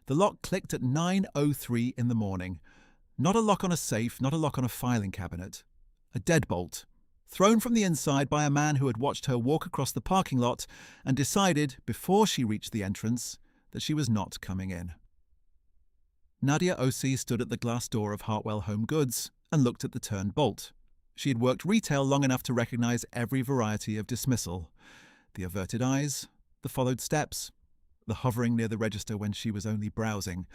The lock clicked at 9:03 in the morning. Not a lock on a safe, not a lock on a filing cabinet. A deadbolt, thrown from the inside by a man who had watched her walk across the parking lot and decided, before she reached the entrance, that she was not coming in. Nadia Osei stood at the glass door of Hartwell Home Goods and looked at the turned bolt. She had worked retail long enough to recognize every variety of dismissal. The averted eyes, the followed steps, the hovering near the register when she was only browsing.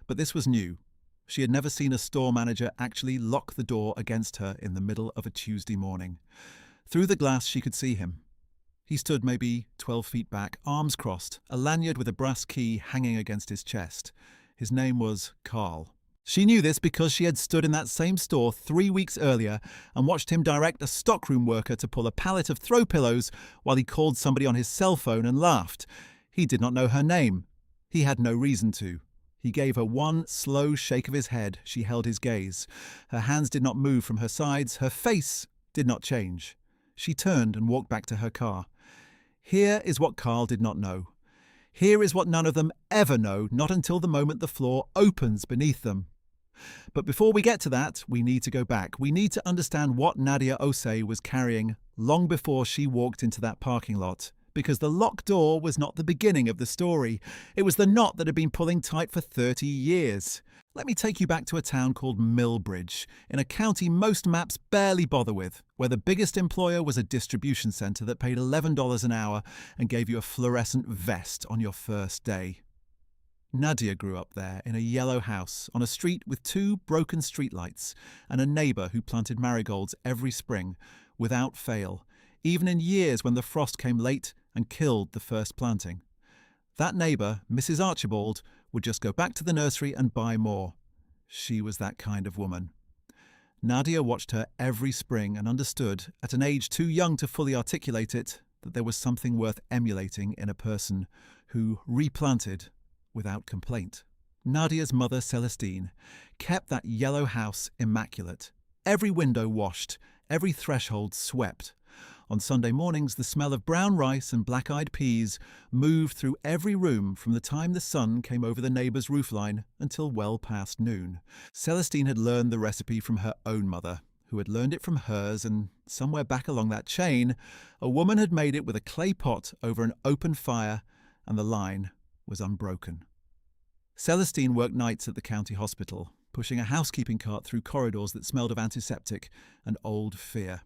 But this was new. She had never seen a store manager actually lock the door against her in the middle of a Tuesday morning. Through the glass she could see him. He stood maybe 12 feet back, arms crossed, a lanyard with a brass key hanging against his chest. His name was Carl. She knew this because she had stood in that same store 3 weeks earlier and watched him direct a stockroom worker to pull a pallet of throw pillows while he called somebody on his cell phone and laughed. He did not know her name. He had no reason to. He gave her one slow shake of his head. She held his gaze. Her hands did not move from her sides. Her face did not change. She turned and walked back to her car. Here is what Carl did not know. Here is what none of them ever know, not until the moment the floor opens beneath them. But before we get to that, we need to go back. We need to understand what Nadia Osei was carrying long before she walked into that parking lot. Because the locked door was not the beginning of the story. It was the knot that had been pulling tight for 30 years. Let me take you back to a town called Millbridge, in a county most maps barely bother with, where the biggest employer was a distribution centre that paid $11 an hour and gave you a fluorescent vest on your first day. Nadia grew up there in a yellow house on a street with 2 broken streetlights and a neighbour who planted marigolds every spring, without fail, even in years when the frost came late and killed the first planting. That neighbour, Mrs. Archibald, would just go back to the nursery and buy more. She was that kind of woman. Nadia watched her every spring and understood, at an age too young to fully articulate it, that there was something worth emulating in a person who replanted without complaint. Nadia's mother, Celestine, kept that yellow house immaculate. Every window washed, every threshold swept. On Sunday mornings, the smell of brown rice and black-eyed peas moved through every room from the time the sun came over the neighbour's roofline until well past noon. Celestine had learned the recipe from her own mother, who had learned it from hers, and somewhere back along that chain, a woman had made it with a clay pot over an open fire, and the line was unbroken. Celestine worked nights at the county hospital, pushing a housekeeping cart through corridors that smelled of antiseptic and old fear.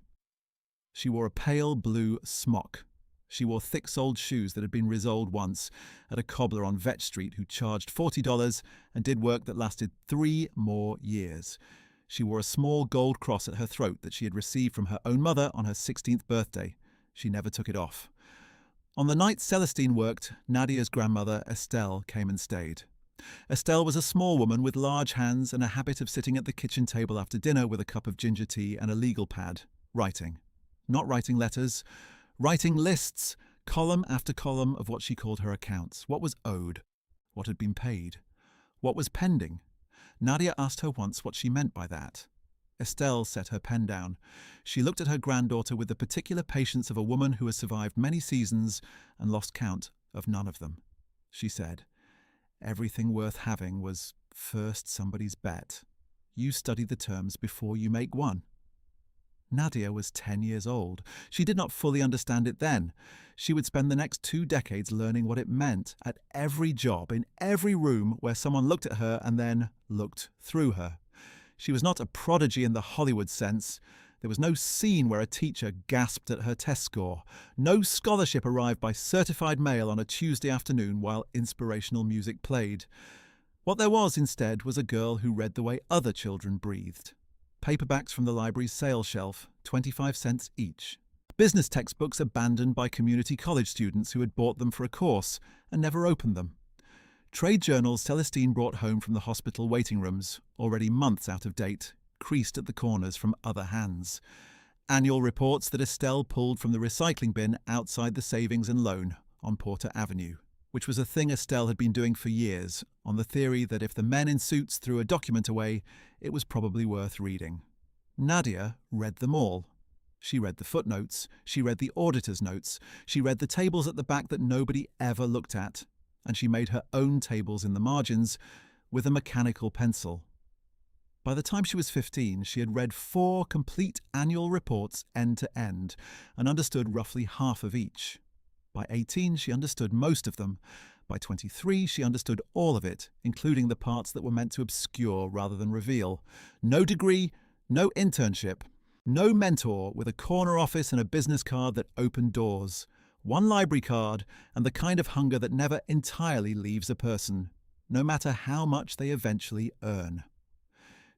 She wore a pale blue smock. She wore thick-soled shoes that had been resoled once at a cobbler on Vetch Street who charged $40 and did work that lasted 3 more years. She wore a small gold cross at her throat that she had received from her own mother on her 16th birthday. She never took it off. On the night Celestine worked, Nadia's grandmother, Estelle, came and stayed. Estelle was a small woman with large hands and a habit of sitting at the kitchen table after dinner with a cup of ginger tea and a legal pad, writing. Not writing letters, writing lists, column after column of what she called her accounts. What was owed? What had been paid? What was pending? Nadia asked her once what she meant by that. Estelle set her pen down. She looked at her granddaughter with the particular patience of a woman who has survived many seasons and lost count of none of them. She said, "Everything worth having was first somebody's bet. You study the terms before you make one." Nadia was 10 years old. She did not fully understand it then. She would spend the next 2 decades learning what it meant at every job, in every room where someone looked at her and then looked through her. She was not a prodigy in the Hollywood sense. There was no scene where a teacher gasped at her test score. No scholarship arrived by certified mail on a Tuesday afternoon while inspirational music played. What there was instead was a girl who read the way other children breathed. Paperbacks from the library's sale shelf, 25 cents each. Business textbooks abandoned by community college students who had bought them for a course and never opened them. Trade journals Celestine brought home from the hospital waiting rooms, already months out of date, creased at the corners from other hands. Annual reports that Estelle pulled from the recycling bin outside the Savings and Loan on Porter Avenue, which was a thing Estelle had been doing for years, on the theory that if the men in suits threw a document away, it was probably worth reading. Nadia read them all. She read the footnotes, she read the auditor's notes, she read the tables at the back that nobody ever looked at. and she made her own tables in the margins with a mechanical pencil. By the time she was 15, she had read 4 complete annual reports end to end and understood roughly half of each. By 18, she understood most of them. By 23, she understood all of it, including the parts that were meant to obscure rather than reveal. No degree, no internship, no mentor with a corner office and a business card that opened doors. One library card and the kind of hunger that never entirely leaves a person, no matter how much they eventually earn.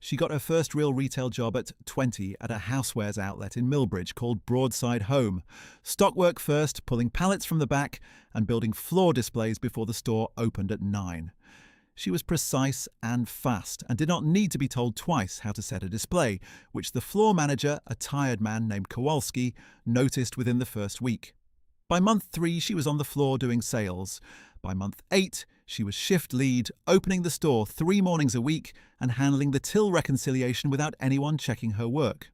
She got her first real retail job at 20 at a housewares outlet in Millbridge called Broadside Home. Stockwork first, pulling pallets from the back and building floor displays before the store opened at 9. She was precise and fast and did not need to be told twice how to set a display, which the floor manager, a tired man named Kowalski, noticed within the first week. By month 3, she was on the floor doing sales. By month 8, she was shift lead, opening the store 3 mornings a week and handling the till reconciliation without anyone checking her work.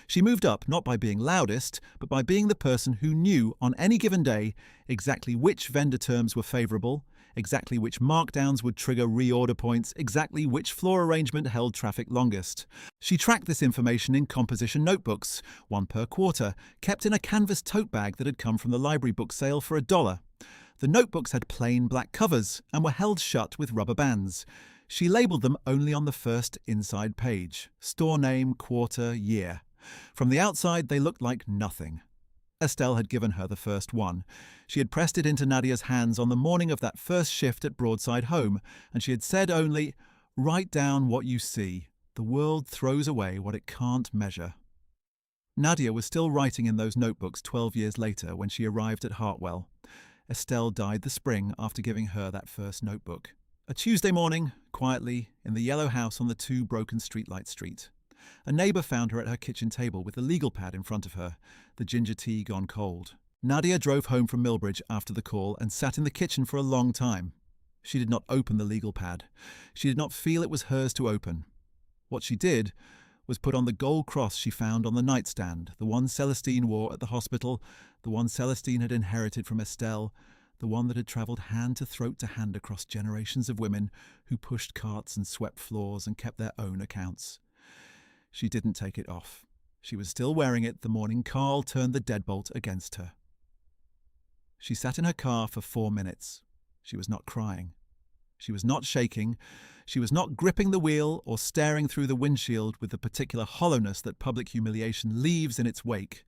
She moved up not by being loudest, but by being the person who knew on any given day exactly which vendor terms were favourable, exactly which markdowns would trigger reorder points, exactly which floor arrangement held traffic longest. She tracked this information in composition notebooks, 1 per quarter, kept in a canvas tote bag that had come from the library book sale for $1. The notebooks had plain black covers and were held shut with rubber bands. She labelled them only on the first inside page: store name, quarter, year. From the outside, they looked like nothing. Estelle had given her the first one. She had pressed it into Nadia's hands on the morning of that first shift at Broadside Home, and she had said only, "Write down what you see. The world throws away what it can't measure." Nadia was still writing in those notebooks 12 years later when she arrived at Hartwell. Estelle died the spring after giving her that first notebook. A Tuesday morning, quietly, in the yellow house on the 2 broken streetlight street. A neighbour found her at her kitchen table with the legal pad in front of her, the ginger tea gone cold. Nadia drove home from Millbridge after the call and sat in the kitchen for a long time. She did not open the legal pad. She did not feel it was hers to open. What she did was put on the gold cross she found on the nightstand, the one Celestine wore at the hospital, the one Celestine had inherited from Estelle, the one that had travelled hand to throat to hand across generations of women who pushed carts and swept floors and kept their own accounts. She didn't take it off. She was still wearing it the morning Carl turned the deadbolt against her. She sat in her car for 4 minutes. She was not crying. She was not shaking. She was not gripping the wheel or staring through the windshield with the particular hollowness that public humiliation leaves in its wake.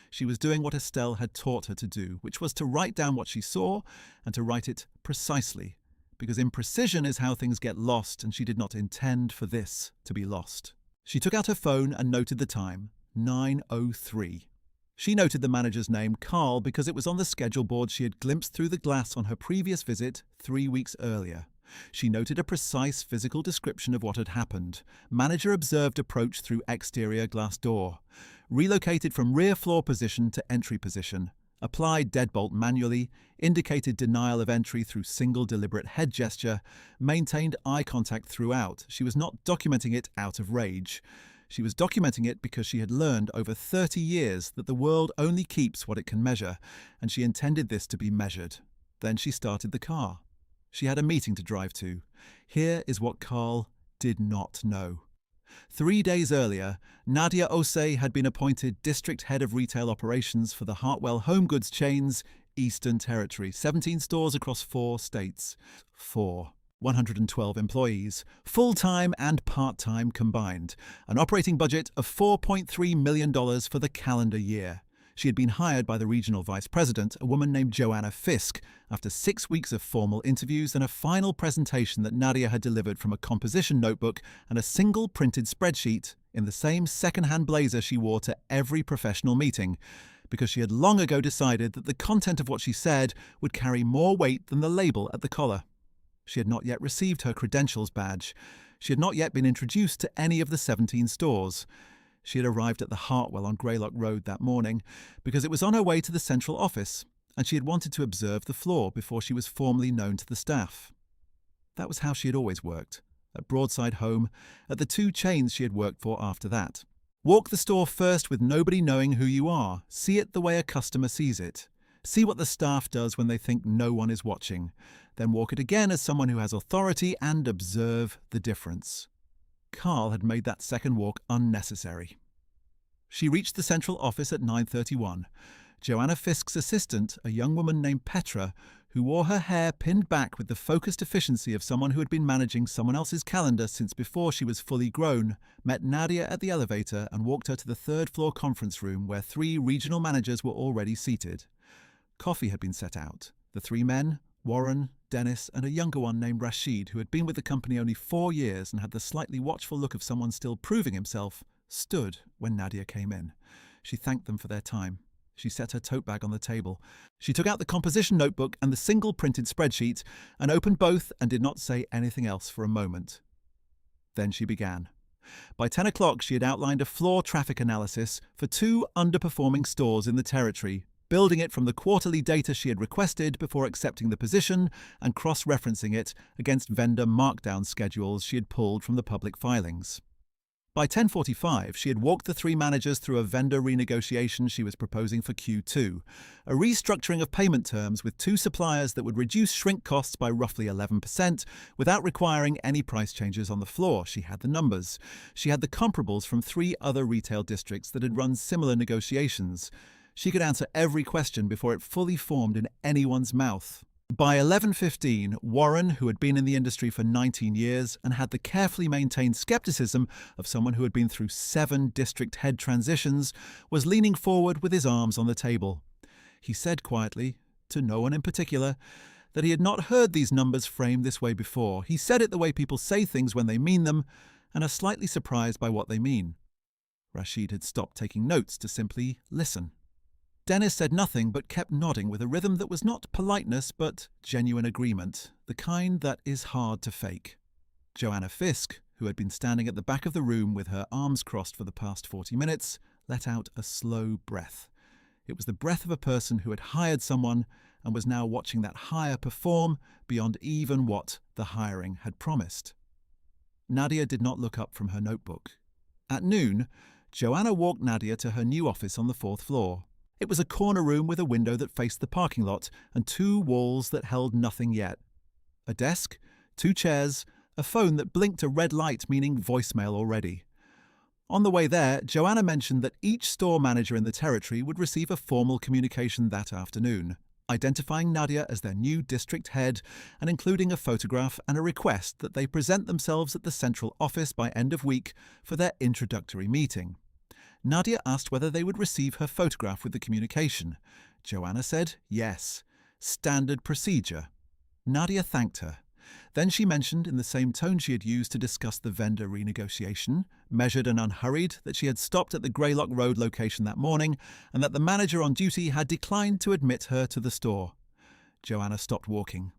She was doing what Estelle had taught her to do, which was to write down what she saw and to write it precisely, because imprecision is how things get lost, and she did not intend for this to be lost. She took out her phone and noted the time, 9:03. She noted the manager's name, Carl, because it was on the schedule board she had glimpsed through the glass on her previous visit 3 weeks earlier. She noted a precise physical description of what had happened. Manager observed approach through exterior glass door. Relocated from rear floor position to entry position. Applied deadbolt manually. Indicated denial of entry through single deliberate head gesture. Maintained eye contact throughout. She was not documenting it out of rage. She was documenting it because she had learned over 30 years that the world only keeps what it can measure, and she intended this to be measured. Then she started the car. She had a meeting to drive to. Here is what Carl did not know. 3 days earlier, Nadia Osei had been appointed District Head of Retail Operations for the Hartwell Home Goods chain's Eastern Territory, 17 stores across 4 states. 112 employees, full-time and part-time combined. An operating budget of $4.3 million for the calendar year. She had been hired by the regional vice president, a woman named Joanna Fisk, after 6 weeks of formal interviews and a final presentation that Nadia had delivered from a composition notebook and a single printed spreadsheet in the same second-hand blazer she wore to every professional meeting, because she had long ago decided that the content of what she said would carry more weight than the label at the collar. She had not yet received her credentials badge. She had not yet been introduced to any of the 17 stores. She had arrived at the Hartwell on Greylock Road that morning because it was on her way to the central office, and she had wanted to observe the floor before she was formally known to the staff. That was how she had always worked, at Broadside Home, at the 2 chains she had worked for after that. Walk the store first with nobody knowing who you are. See it the way a customer sees it. See what the staff does when they think no one is watching. Then walk it again as someone who has authority and observe the difference. Carl had made that second walk unnecessary. She reached the central office at 9:31. Joanna Fisk's assistant, a young woman named Petra, who wore her hair pinned back with the focused efficiency of someone who had been managing someone else's calendar since before she was fully grown, met Nadia at the elevator and walked her to the third-floor conference room where 3 regional managers were already seated. Coffee had been set out. The 3 men, Warren, Dennis, and a younger one named Rashid, who had been with the company only 4 years and had the slightly watchful look of someone still proving himself, stood when Nadia came in. She thanked them for their time. She set her tote bag on the table. She took out the composition notebook and the single printed spreadsheet and opened both and did not say anything else for a moment. Then she began. By 10 o'clock, she had outlined a floor traffic analysis for 2 underperforming stores in the territory, building it from the quarterly data she had requested before accepting the position and cross-referencing it against vendor markdown schedules she had pulled from the public filings. By 10:45, she had walked the 3 managers through a vendor renegotiation she was proposing for Q2, a restructuring of payment terms with 2 suppliers that would reduce shrink costs by roughly 11% without requiring any price changes on the floor. She had the numbers. She had the comparables from 3 other retail districts that had run similar negotiations. She could answer every question before it fully formed in anyone's mouth. By 11:15, Warren, who had been in the industry for 19 years and had the carefully maintained skepticism of someone who had been through 7 district head transitions, was leaning forward with his arms on the table. He said quietly, to no one in particular, that he had not heard these numbers framed this way before. He said it the way people say things when they mean them and are slightly surprised by what they mean. Rashid had stopped taking notes to simply listen. Dennis said nothing but kept nodding with a rhythm that was not politeness but genuine agreement, the kind that is hard to fake. Joanna Fisk, who had been standing at the back of the room with her arms crossed for the past 40 minutes, let out a slow breath. It was the breath of a person who had hired someone and was now watching that hire perform beyond even what the hiring had promised. Nadia did not look up from her notebook. At noon, Joanna walked Nadia to her new office on the 4th floor. It was a corner room with a window that faced the parking lot and 2 walls that held nothing yet. A desk, 2 chairs, a phone that blinked a red light meaning voicemail already. On the way there, Joanna mentioned that each store manager in the territory would receive a formal communication that afternoon, identifying Nadia as their new district head and including a photograph and a request that they present themselves at the central office by end of week for their introductory meeting. Nadia asked whether they would receive her photograph with the communication. Joanna said yes. Standard procedure. Nadia thanked her. Then she mentioned, in the same tone she had used to discuss the vendor renegotiation, measured and unhurried, that she had stopped at the Greylock Road location that morning and that the manager on duty had declined to admit her to the store. Joanna stopped walking.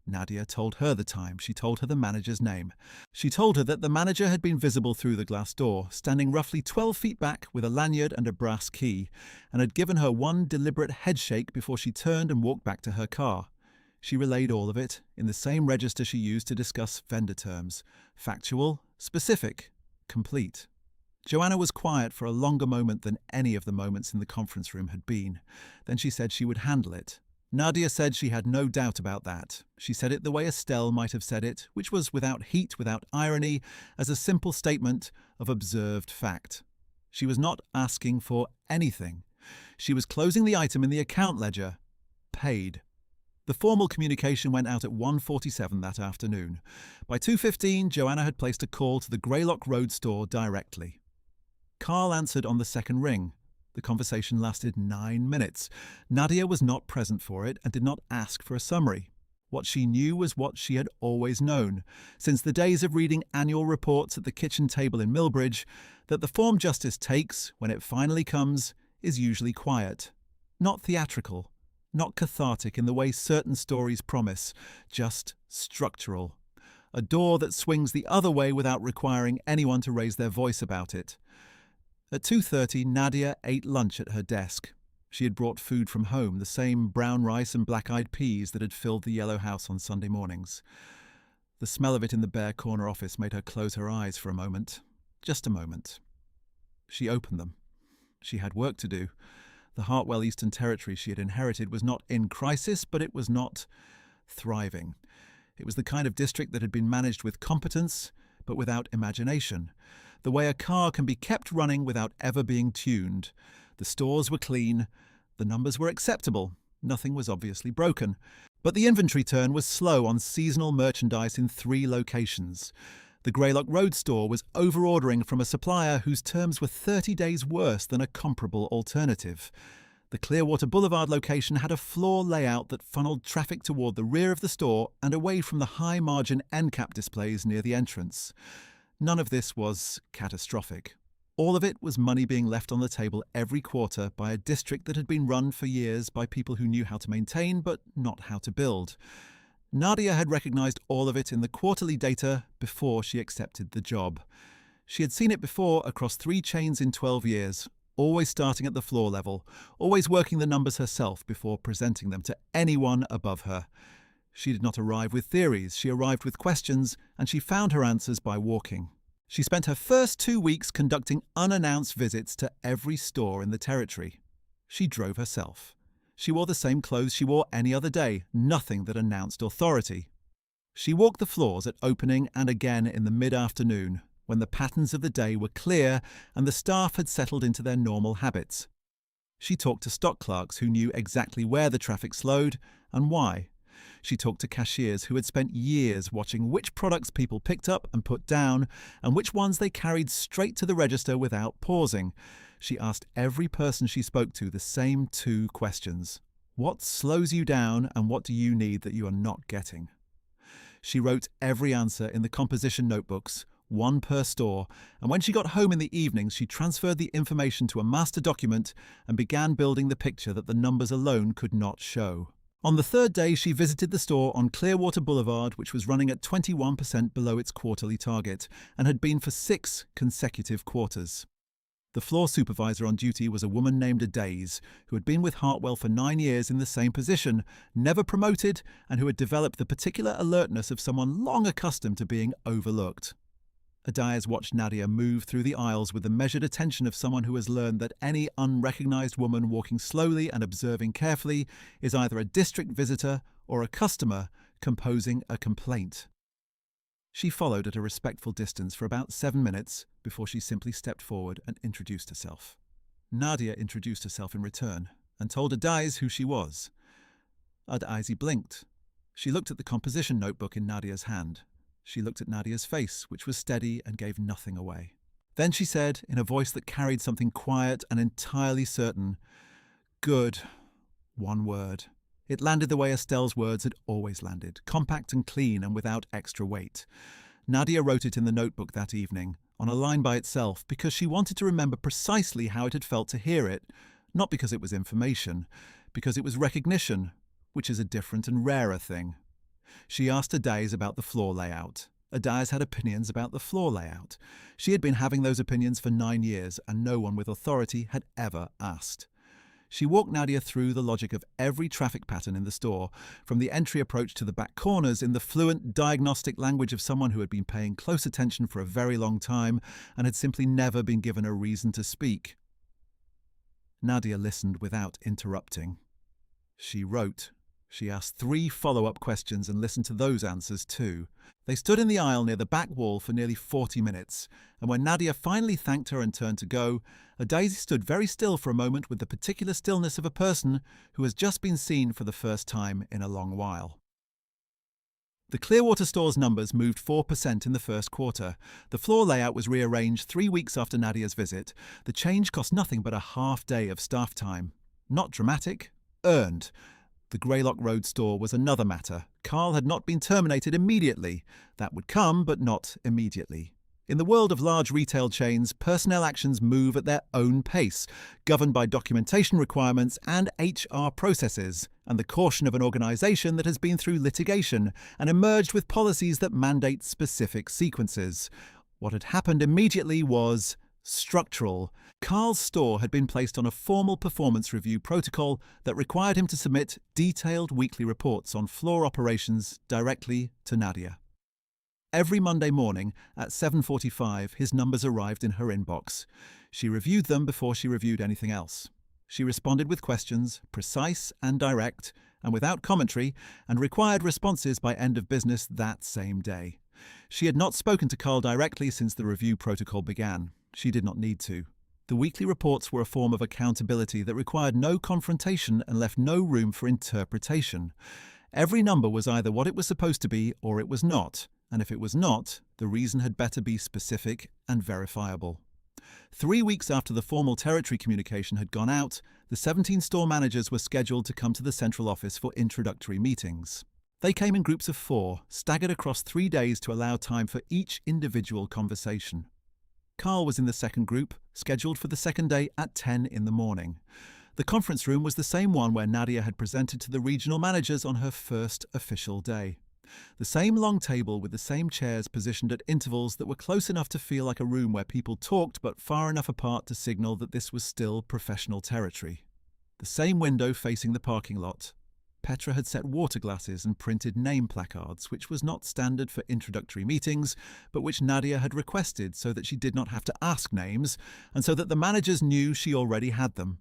Nadia told her the time. She told her the manager's name. She told her that the manager had been visible through the glass door, standing roughly 12 feet back with a lanyard and a brass key, and had given her one deliberate headshake before she turned and walked back to her car. She relayed all of it, in the same register she used to discuss vendor terms. Factual, specific, complete. Joanna was quiet for a longer moment than any of the moments in the conference room had been. Then she said she would handle it. Nadia said she had no doubt about that. She said it the way Estelle might have said it, which was without heat, without irony, as a simple statement of observed fact. She was not asking for anything. She was closing the item in the account ledger. Paid. The formal communication went out at 1:47 that afternoon. By 2:15, Joanna had placed a call to the Greylock Road store directly. Carl answered on the second ring. The conversation lasted 9 minutes. Nadia was not present for it and did not ask for a summary. What she knew was what she had always known, since the days of reading annual reports at the kitchen table in Millbridge, that the form justice takes, when it finally comes, is usually quiet. Not theatrical, not cathartic in the way certain stories promise, just structural. A door that swings the other way without requiring anyone to raise their voice about it. At 2:30, Nadia ate lunch at her desk. She had brought food from home, the same brown rice and black-eyed peas that had filled the yellow house on Sunday mornings. The smell of it in the bare corner office made her close her eyes for a moment. Just a moment. She opened them. She had work to do. The Hartwell Eastern Territory she had inherited was not in crisis, but it was not thriving. It was the kind of district that had been managed with competence, but without imagination. The way a car can be kept running without ever being tuned. The stores were clean. The numbers were acceptable. Nothing was obviously broken. But the inventory turn was slow on seasonal merchandise in 3 locations. The Greylock Road store was over-ordering from a supplier whose terms were 30 days worse than a comparable alternative. The Clearwater Boulevard location had a floor layout that funneled traffic toward the rear of the store and away from the high-margin end cap displays near the entrance. None of this was catastrophic. All of it was money being left on the table every quarter by a district that had been run for years by people who knew how to maintain but not how to build. Nadia had recognized all of it in the quarterly data before she accepted the job. She had seen it before across 3 chains in 12 years, always starting at the floor level, always working the numbers herself before presenting them to anyone above her. She did not arrive with theories, she arrived with questions, and she found her answers by walking. She spent her first 2 weeks conducting unannounced visits to every store in the territory. She drove herself. She wore the same clothes she wore any other day, nothing that announced authority. She walked the floors at opening and again in the mid-afternoon, when the patterns of the day were clear and the staff had settled into their normal habits. She talked to stock clerks who knew exactly where the traffic slowed and why. She talked to cashiers who had spent years watching which products people picked up and put down and which ones they carried straight to the register without pausing. She asked every person she spoke to the same 2 questions. What slows you down and what do you need that you are not getting? She wrote every answer in the composition notebooks, 1 per store, and when she got home in the evenings she transferred the information to a master document and began building the picture that the numbers alone could not show. On the 3rd day she visited the store on Clearwater Boulevard, which was running at 21% below its quarterly target, and had been for 6 consecutive quarters. The floor supervisor on duty was a woman named Adaze, who had been with Hartwell for 9 years in the same position, never promoted, and who had developed the particular alertness of someone long accustomed to being overlooked. Adaze watched Nadia move through the aisles with the measured attention of someone who has learned that any unrecognized woman walking slowly and observing carefully is either a district visitor or a customer composing a complaint. She followed at a respectful distance for about 7 minutes before she simply stepped forward and introduced herself. Nadia introduced herself in return and told Adaze who she was. Adaze blinked. She looked at the composition notebook in Nadia's hand. She looked at Nadia's face, which was steady and gave nothing away. Then she said, in a voice that carried something quiet and entirely certain, "Good." 1 word. It landed the way Estelle's words had always landed, compact and clean and without extra weight. Nadia wrote it in the notebook that evening, on a line by itself, because she wanted to remember precisely how it had felt to hear it, not because it was information, because it was recognition, which is a different and rarer thing. She asked Adaze about the floor layout. Adaze had opinions about the floor layout. She had been having those opinions for 9 years, and no one with authority had ever asked. She walked Nadia through the logic of every traffic pattern in the store, from the entry approach to the back corners in the fluent diagnostic language of someone who had been paying close attention for a very long time and had simply never been given a reason to speak. Nadia listened without interrupting. She wrote. She asked 3 follow-up questions and listened to those answers too. They stood in the aisle near the back wall for nearly 40 minutes, and when Nadia finally thanked her and turned to go, Adaze stood very still for a moment with the particular stillness of a person who has just been seen for the first time in a long while. The Clearwater store's numbers moved 4% in the first quarter. The floor layout was rearranged 3 weeks after Nadia's visit. The change cost nothing but a half day of staff time. Not dramatic, earned. The Greylock Road store was another matter. Carl had not been terminated immediately. That would come, but not immediately. In the world of large retail chains, personnel actions move at their own pace, governed by documentation requirements and HR processes, and the caution of an organisation that has been through litigation and emerged with policies that mandate specific sequences. What had happened immediately was structural. Carl's store had been placed on a formal performance review protocol that required him to submit detailed weekly reports on floor operations directly to Nadia. Every Monday morning at 7:45, his numbers arrived in her inbox. She reviewed them before she reviewed anything else. She responded with questions, precise and direct, and without commentary, and required responses by end of business that same day. She had not spoken to Carl directly since the review protocol began. She did not need to. The weekly reports were a form of accountability that required no confrontation and left no room for interpretation. Every number was either what it was supposed to be or it was not, and if it was not, the reason had better be specific and verifiable. 3 weeks after the formal territory communication had gone out, the 17 store managers were scheduled to come to the central office for introductory meetings. They came in groups of 4, staggered across 3 days to allow time for each individual conversation. Carl was in the second group, scheduled for the second day at 10 in the morning. The conference room was the same one where Nadia had presented to the regional managers on her first official day. The same long table with the same chairs positioned at intervals that were close enough to feel like a room where people talked but far enough apart to signal that this was still professional territory. The same window facing the parking lot. Petra had set water glasses and printed name placards, which was not standard for introductory meetings, but which Nadia had requested so that she did not have to ask names, and so that the managers knew she already had them.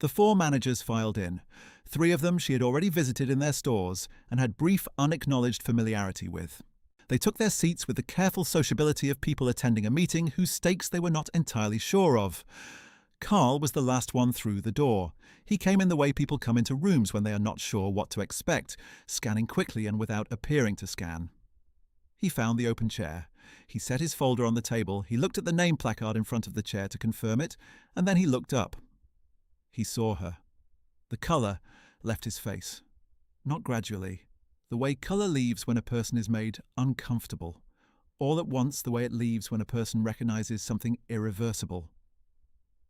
The 4 managers filed in. 3 of them she had already visited in their stores and had brief, unacknowledged familiarity with. They took their seats with the careful sociability of people attending a meeting whose stakes they were not entirely sure of. Carl was the last one through the door. He came in the way people come into rooms when they are not sure what to expect, scanning quickly and without appearing to scan. He found the open chair. He set his folder on the table, he looked at the name placard in front of the chair to confirm it, and then he looked up. He saw her. The colour left his face. Not gradually. The way colour leaves when a person is made uncomfortable. All at once the way it leaves when a person recognises something irreversible.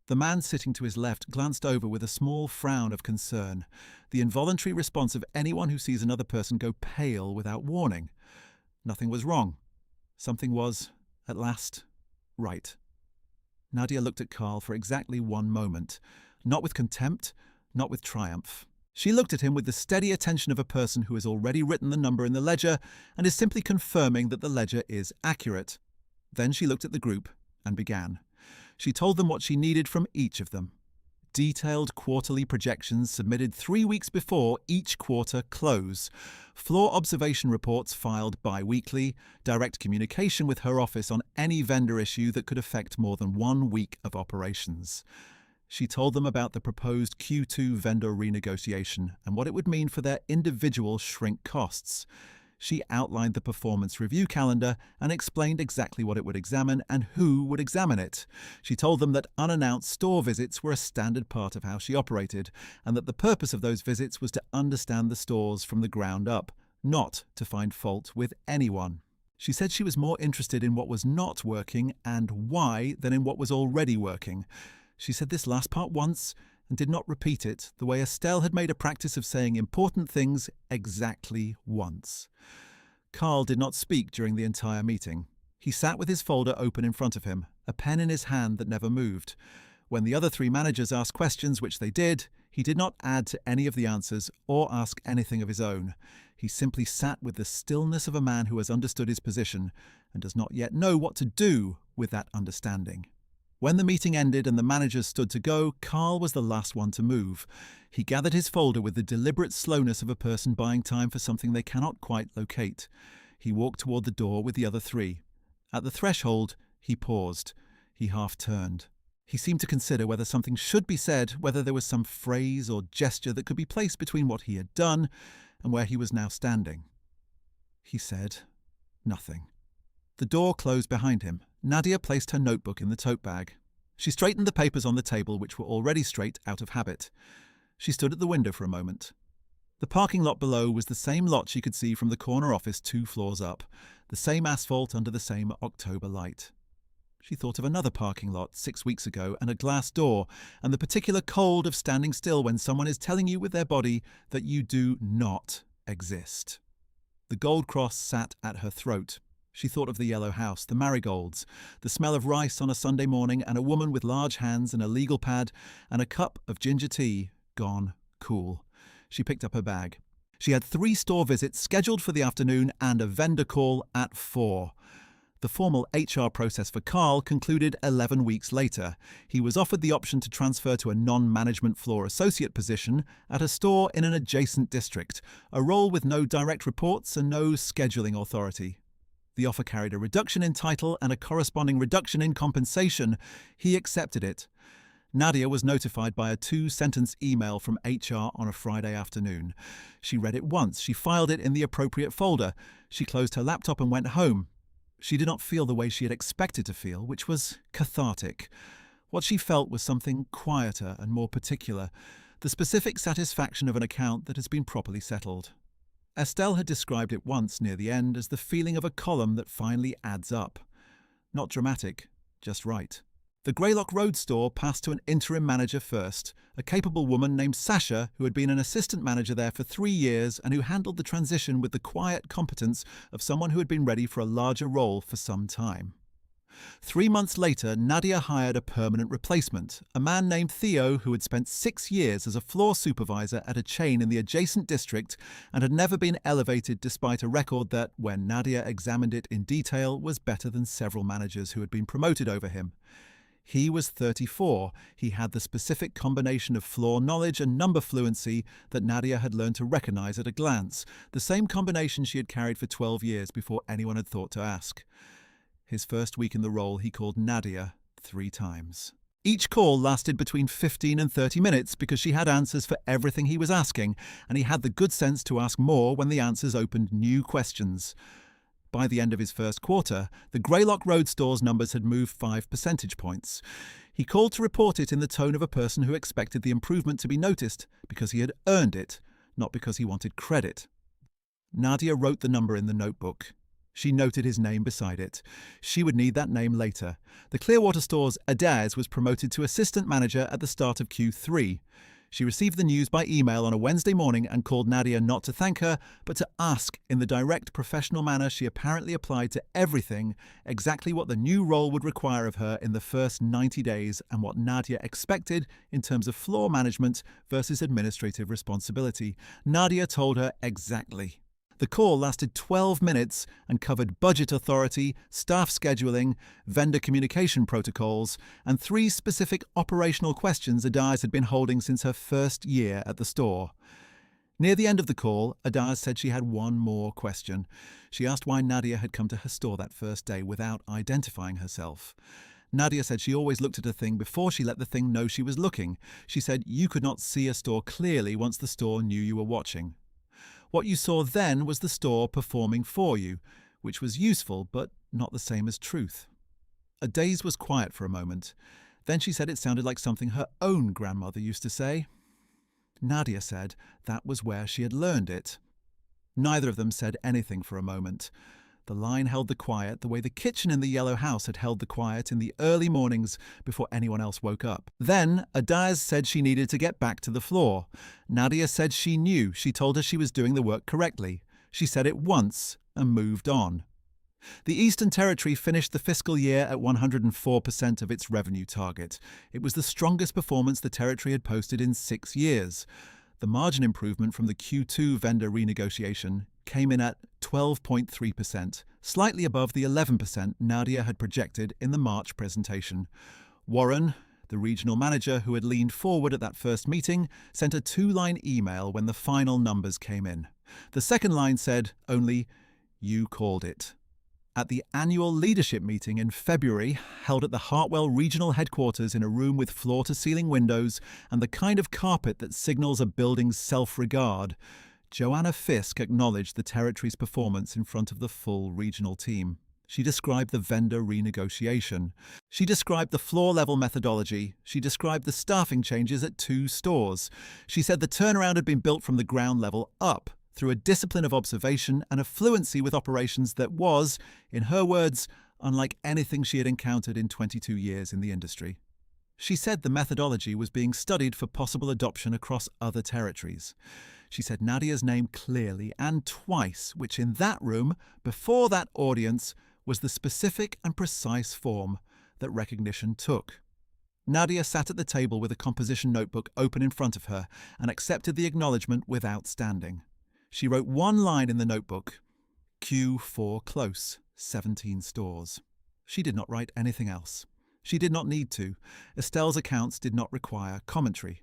The man sitting to his left glanced over with a small frown of concern, the involuntary response of anyone who sees another person go pale without warning. Nothing was wrong. Something was, at last, right. Nadia looked at Carl for exactly 1 moment. Not with contempt, not with triumph. She looked at him with the steady attention of a person who has already written the number in the ledger and is simply confirming that the ledger is accurate. Then she looked at the group and began. She told them what she needed from each of them. Detailed quarterly projections submitted 3 weeks before each quarter close, floor observation reports filed bi-weekly, direct communication with her office on any vendor issue that could affect more than 1 week of operations. She told them about the proposed Q2 vendor renegotiation and what it would mean for their individual shrink costs. She outlined the performance review calendar and explained exactly what it would examine and who would examine it. She told them that unannounced store visits were a standard part of how she operated, and that the purpose of those visits was to understand the stores from the ground up, not to find fault with anyone. She said she was more interested in what was not working and why than in what was already working. She said this last part once and did not repeat it, the way Estelle had made a practice of saying important things exactly once. Carl did not speak during the entire meeting. He sat with his folder open in front of him, a pen in his hand that never moved. When the other 3 managers asked questions, which they did, he did not add to any of the answers or ask anything of his own. He simply sat with the stillness of a man who has understood his position and does not yet know what to do with that understanding. When the meeting ended and the managers stood to go, Carl was the last one to move. He gathered his folder with the deliberate slowness of a person buying time for something they cannot quite locate. He walked toward the door with the other 3. At the threshold, he paused. He half-turned. He seemed to consider whether something should be said, whether there was some phrase or gesture that could be placed between what he had done and where he was now standing. He said nothing. The door closed behind him. Nadia placed her notebook in the tote bag. She straightened the papers on the table, which were already straight out of habit. She stood at the window for a moment. The parking lot below was the same lot she could see from the corner office 2 floors up, the same asphalt under the same October light. She thought of another parking lot 6 weeks ago and a glass door, and the particular cold of standing still when someone is telling you with their body that you do not exist. The gold cross sat at her throat. She thought of the yellow house, the marigolds, the smell of rice on a Sunday morning, and a woman with large hands and a legal pad and a cup of ginger tea gone cool. She picked up her bag. She had 3 store visits scheduled for the afternoon and a vendor call at 4. The formal HR process for Carl concluded 11 weeks later. He was offered the option to transfer to a non-management floor associate position at a store in an adjacent district, a role with no direct reports and no scheduling authority. The offer carried a reduction in title and a corresponding reduction in compensation. He accepted it. Nadia was notified by a 2-sentence email from HR on a Friday afternoon. She read it once. She filed it in the appropriate folder. She closed her laptop and went home. She did not feel the way she had expected to feel, which was cathartic. What she felt was something quieter and more particular, the specific satisfaction of an account that has been properly settled. Estelle had described it once near the end as the feeling of a column that finally adds up. Not dramatic, just right. The Greylock Road store passed to an interim manager first, a capable woman named Sasha who had been an assistant manager there for 3 years and who handled the transition with the quiet competence of someone who had been ready for a larger role for some time. 3 months later, Nadia hired a permanent replacement, a man named Theo who had spent 6 years as a floor supervisor at a chain in the adjacent district and had never been elevated despite a record that, when Nadia examined it in detail, was better than several managers who had been promoted over him. He was 34. He had the specific combination of floor knowledge and number fluency that Nadia had learned to recognize at a glance, the same combination she had carried for 12 years before anyone had thought to ask. His first week in the role, he called Nadia 3 times. Each call lasted between 15 and 30 minutes because she had answers for everything he was asking, and he had the good sense to ask more when the answers opened new questions. By the end of his first quarter, the Greylock Road store's numbers had moved 5 percentage points. He called to report it in the tone of a person who expected the improvement to be noticed because he had earned it, not because he wanted credit. Nadia wrote the number in the notebook. She noted his name beside it. She would need that name later. The Clearwater store's Adaz was promoted to assistant manager at the start of Q3. She received the news by email on a Wednesday morning and called Nadia not to thank her, but to ask in the direct professional manner she apparently applied to everything exactly what the new role would require of her in the first 90 days and what Nadia expected in terms of floor management versus administrative responsibility. Nadia told her exactly. The call lasted 12 minutes and covered budget authority, staff scheduling, vendor communication protocols, and 3 specific operational questions Adaz had been holding since her first year at the store. Near the end of the call, Adaz said she had one more question. She asked why Nadia had come to her store that first day without identifying herself. Nadia said she always looked at a thing before she let the thing know she was looking. She said you could not see a store clearly once the store knew you were watching. What you saw then was the store performing for you, which was useful but not the same as truth. Adaz was quiet for a moment. Then she said it sounded like something her own grandmother used to say. Nadia said that was where she had learned it. Neither of them said anything for a moment. The line held the quiet the way the kitchen in the yellow house had held the quiet in the early mornings before anyone else woke up. Then Adaz said she needed to get back to the floor. Nadia said she knew. She told her she was doing the work correctly. She said it once and moved on. The Eastern Territory finished the fiscal year at 104% of its revenue target. It was the strongest performance the territory had posted in 6 years. The margin improvement from the Q2 vendor renegotiation came in at 12.3%, slightly above the 11% Nadia had projected in the March presentation. Warren, the regional manager who had leaned forward at that first meeting, sent a 2-line email when the final numbers came in. The second line said only, "You called it." At the annual leadership meeting in February, held at the Hartwell Regional Headquarters in a room with floor-to-ceiling windows and the kind of carpet that signals a building's self-regard, Joanna Fisk acknowledged the territory's performance in front of the full regional team. She described the vendor renegotiation. She described the floor-level methodology. She described the staffing changes at 2 stores. She said the turnaround had been built from the ground level up, through a discipline of observation and a fluency with operations that was, in her words, unlike anything she had encountered in 22 years in the industry. She said the methodology was being studied for possible adoption across other territories. She said Nadia's name clearly and twice, which in that room, before that audience, was the specific and precise form that recognition took. Nadia sat at the table with a composition notebook open in front of her and accepted the acknowledgement without standing. She wrote one line in the notebook, Q4 close. 17 stores. She did not write anything else. She did not need to. Estelle's accounts did not require commentary.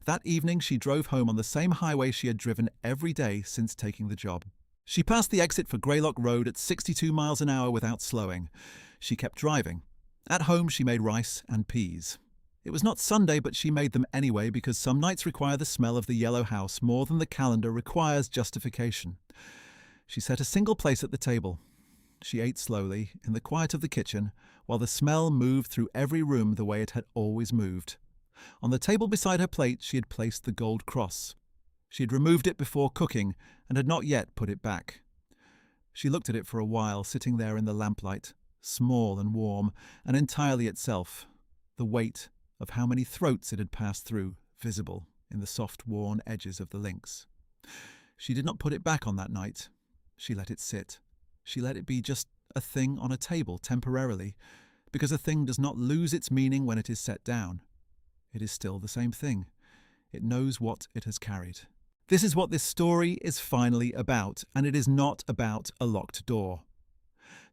That evening she drove home on the same highway she had driven every day since taking the job. She passed the exit for Greylock Road at 62 miles an hour without slowing. She kept driving. At home she made rice and peas. It was not Sunday, but she made them anyway because some nights require the smell of the yellow house more than the calendar requires justification. She set a single place at the table. She ate slowly, in the quiet of the kitchen, while the smell moved through every room the way it had always moved. On the table beside her plate she had placed the gold cross. She had removed it before cooking and had not yet put it back. She looked at it for a while, sitting there in the lamplight, small and warm, and entirely itself, the weight of how many throats it had passed through, visible in the soft, worn edges of the links. She did not put it back on that night. She let it sit. She let it be just a thing on a table temporarily, because a thing does not lose its meaning when it is set down. It is still the same thing. It knows what it has carried. This is what this story is finally about, and it is not about a locked door.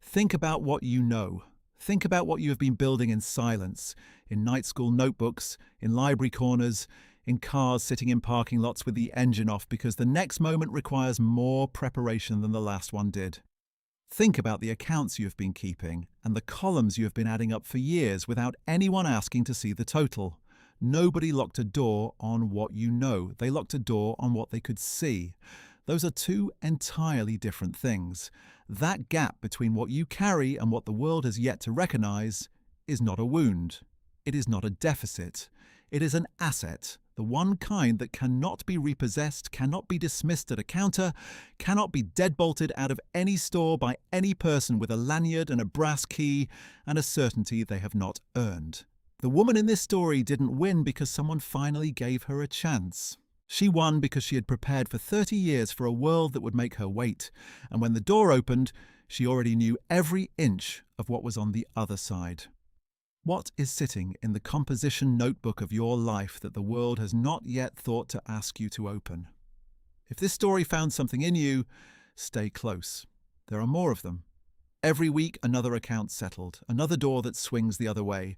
Think about what you know. Think about what you have been building in silence, in night school notebooks, in library corners, in cars sitting in parking lots with the engine off because the next moment requires more preparation than the last one did. Think about the accounts you have been keeping and the columns you have been adding up for years without anyone asking to see the total. Nobody locked a door on what you know. They locked a door on what they could see. Those are two entirely different things. That gap between what you carry and what the world has yet to recognize is not a wound. It is not a deficit. It is an asset, the one kind that cannot be repossessed, cannot be dismissed at a counter, cannot be deadbolted out of any store by any person with a lanyard and a brass key and a certainty they have not earned. The woman in this story didn't win because someone finally gave her a chance. She won because she had prepared for 30 years for a world that would make her wait, and when the door opened, she already knew every inch of what was on the other side. What is sitting in the composition notebook of your life that the world has not yet thought to ask you to open? If this story found something in you, stay close. There are more of them. Every week, another account settled, another door that swings the other way.